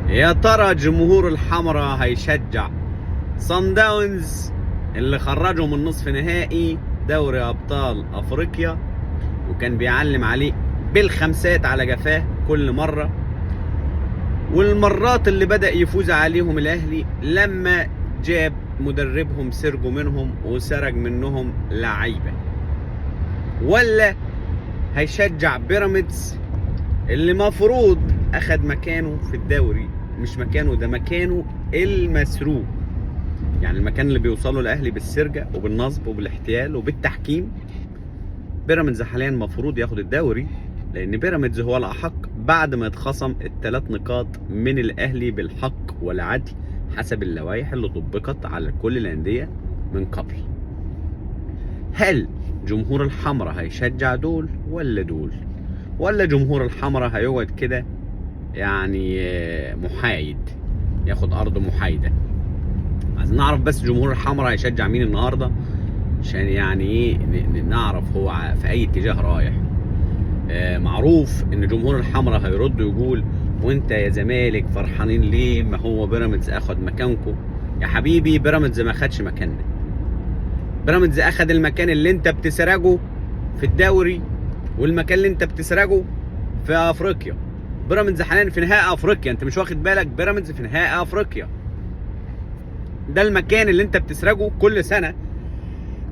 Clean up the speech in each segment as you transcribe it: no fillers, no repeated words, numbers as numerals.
يا ترى جمهور الحمراء هيشجع صن داونز اللي خرجوا من نصف نهائي دوري ابطال افريقيا وكان بيعلم عليه بالخمسات على جفاه كل مرة، والمرات اللي بدأ يفوز عليهم الاهلي لما جاب مدربهم سرقوا منهم وسرق منهم لعيبة؟ ولا هيشجع بيراميدز اللي مفروض اخد مكانه في الدوري؟ مش مكانه ده، مكانه المسروق، يعني المكان اللي بيوصله الاهلي بالسرقه وبالنصب وبالاحتيال وبالتحكيم. بيراميدز حاليا مفروض ياخد الدوري، لان بيراميدز هو الاحق بعد ما اتخصم ال3 نقاط من الاهلي بالحق والعدل حسب اللوائح اللي طبقت على كل الانديه من قبل. هل جمهور الحمراء هيشجع دول ولا دول؟ ولا جمهور الحمراء هيقعد كده يعني محايد، ياخد ارض محايده؟ عايزين نعرف بس جمهور الحمراء هيشجع مين النهارده، عشان يعني ايه نعرف هو في اي اتجاه رايح. معروف ان جمهور الحمراء هيرد ويقول وانت يا زمالك فرحانين ليه؟ ما هو بيراميدز اخد مكانكم. يا حبيبي بيراميدز ما خدش مكاننا، بيراميدز اخد المكان اللي انت بتسرقه في الدوري والمكان اللي انت بتسرقه في افريقيا. بيراميدز حاليا في نهائي افريقيا، انت مش واخد بالك؟ بيراميدز في نهائي افريقيا، ده المكان اللي انت بتسرقه كل سنه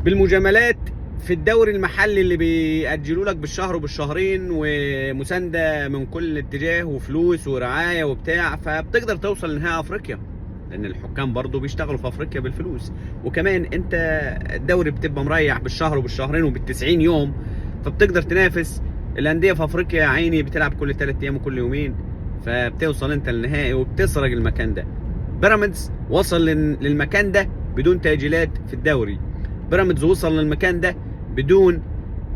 بالمجاملات في الدوري المحلي اللي بيأجلوا لك بالشهر وبالشهرين ومسانده من كل اتجاه وفلوس ورعايه وبتاع، فبتقدر توصل لنهائي افريقيا لان الحكام برضو بيشتغلوا في افريقيا بالفلوس. وكمان انت الدوري بتبقى مريح بالشهر وبالشهرين وبال90 يوم، فبتقدر تنافس الانديه في افريقيا يا عيني بتلعب كل 3 ايام وكل يومين، فبتوصل انت للنهائي وبتسرق المكان ده. بيراميدز وصل للمكان ده بدون تأجيلات في الدوري، بيراميدز وصل للمكان ده بدون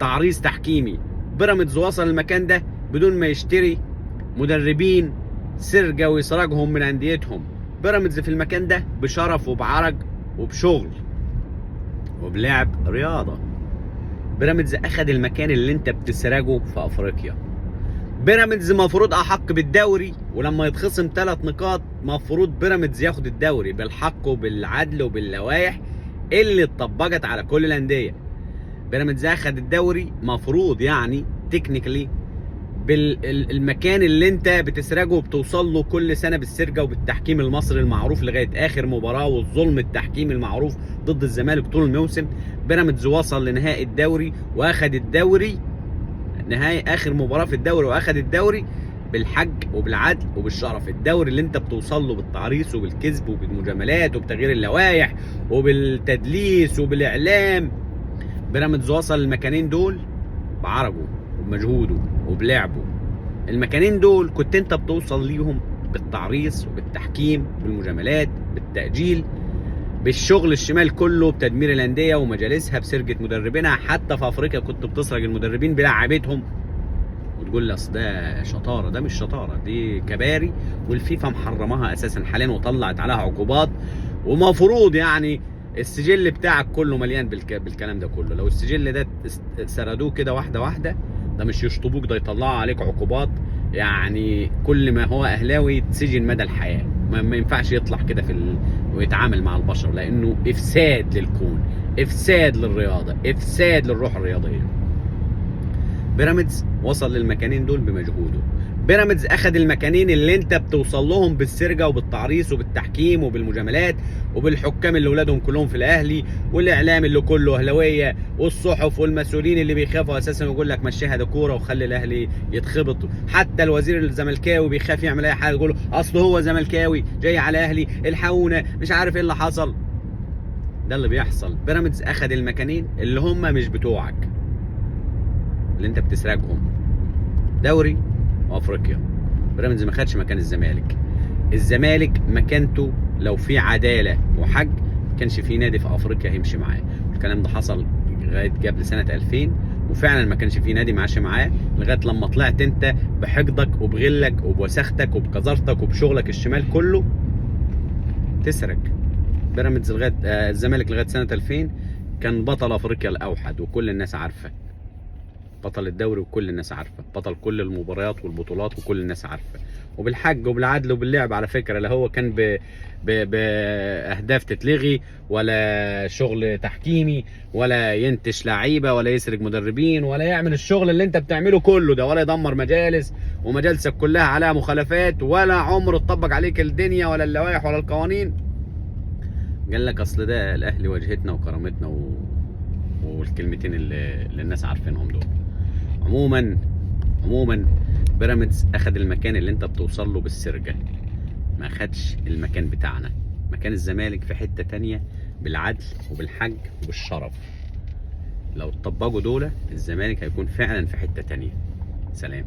تعريض تحكيمي، بيراميدز وصل للمكان ده بدون ما يشتري مدربين سرقة ويسرقهم من انديتهم. بيراميدز في المكان ده بشرف وبعرق وبشغل وبلعب رياضة. بيراميدز اخد المكان اللي انت بتسرقه في افريقيا. بيراميدز مفروض احق بالدوري، ولما يتخصم 3 نقاط مفروض بيراميدز ياخد الدوري بالحق وبالعدل وباللوائح اللي اتطبقت على كل الانديه. بيراميدز اخد الدوري مفروض يعني تكنيكالي بالمكان اللي انت بتسرقه وبتوصل له كل سنه بالسرقه وبالتحكيم المصري المعروف لغايه اخر مباراه والظلم التحكيمي المعروف ضد الزمالك طول الموسم. بيراميدز وصل لنهائي الدوري واخد الدوري، نهاية اخر مباراة في الدوري واخد الدوري بالحق وبالعدل وبالشرف. الدوري اللي انت بتوصل له بالتعريص وبالكذب وبالمجاملات وبتغيير اللوائح وبالتدليس وبالاعلام. بيراميدز وصل المكانين دول بعرقه وبمجهوده وبلعبه. المكانين دول كنت انت بتوصل ليهم بالتعريص وبالتحكيم بالمجاملات بالتأجيل بالشغل الشمال كله بتدمير الانديه ومجالسها بسرقه مدربينها. حتى في افريقيا كنت بتسرق المدربين بلعبتهم وتقول لي اصل ده شطاره. ده مش شطاره، دي كباري، والفيفا محرماها اساسا حاليا وطلعت عليها عقوبات. ومفروض يعني السجل بتاعك كله مليان بالكلام ده كله. لو السجل ده سردوه كده واحده واحده، ده مش يشطبوك، ده يطلعوا عليك عقوبات. يعني كل ما هو اهلاوي تسجن مدى الحياه، ما ينفعش يطلع كده ويتعامل مع البشر، لانه افساد للكون، افساد للرياضه، افساد للروح الرياضيه. بيراميدز وصل للمكانين دول بمجهوده. بيراميدز اخد المكانين اللي انت بتوصل لهم بالسرقه وبالتعريص وبالتحكيم وبالمجاملات وبالحكام اللي ولادهم كلهم في الاهلي والاعلام اللي كله اهلاويه والصحف والمسؤولين اللي بيخافوا اساسا يقول لك مشيها ده كوره وخلي الاهلي يتخبط. حتى الوزير الزملكاوي بيخاف يعمل اي حاجه، يقول اصل هو زملكاوي جاي على اهلي الحقونا مش عارف ايه اللي حصل. ده اللي بيحصل. بيراميدز اخد المكانين اللي هم مش بتوعك، اللي انت بتسرقهم، دوري وافريقيا. بيراميدز ما خدش مكان الزمالك. الزمالك مكانته لو في عداله وحق ما كانش في نادي في افريقيا هيمشي معاه. الكلام ده حصل لغايه قبل سنه 2000، وفعلا ما كانش في نادي ماشي معاه لغايه لما طلعت انت بحقدك وبغلك وبوسختك وبقذرتك وبشغلك الشمال كله تسرق. بيراميدز لغايه الزمالك لغايه سنه 2000 كان بطل افريقيا الاوحد وكل الناس عارفه. بطل الدوري وكل الناس عارفه، بطل كل المباريات والبطولات وكل الناس عارفه، وبالحق وبالعدل وباللعب على فكره. لا هو كان باهداف تتلغي، ولا شغل تحكيمي، ولا ينتش لعيبه، ولا يسرق مدربين، ولا يعمل الشغل اللي انت بتعمله كله ده، ولا يدمر مجالس ومجالسك كلها عليها مخالفات، ولا عمره تطبق عليك الدنيا ولا اللوائح ولا القوانين. قال لك اصل ده الاهلي واجهتنا وكرامتنا والكلمتين اللي الناس عارفينهم دول. عموما بيراميدز اخد المكان اللي انت بتوصل له بالسرقه، ما خدش المكان بتاعنا. مكان الزمالك في حته تانية بالعدل وبالحق وبالشرف. لو اتطبقوا دول الزمالك هيكون فعلا في حته تانية. سلام.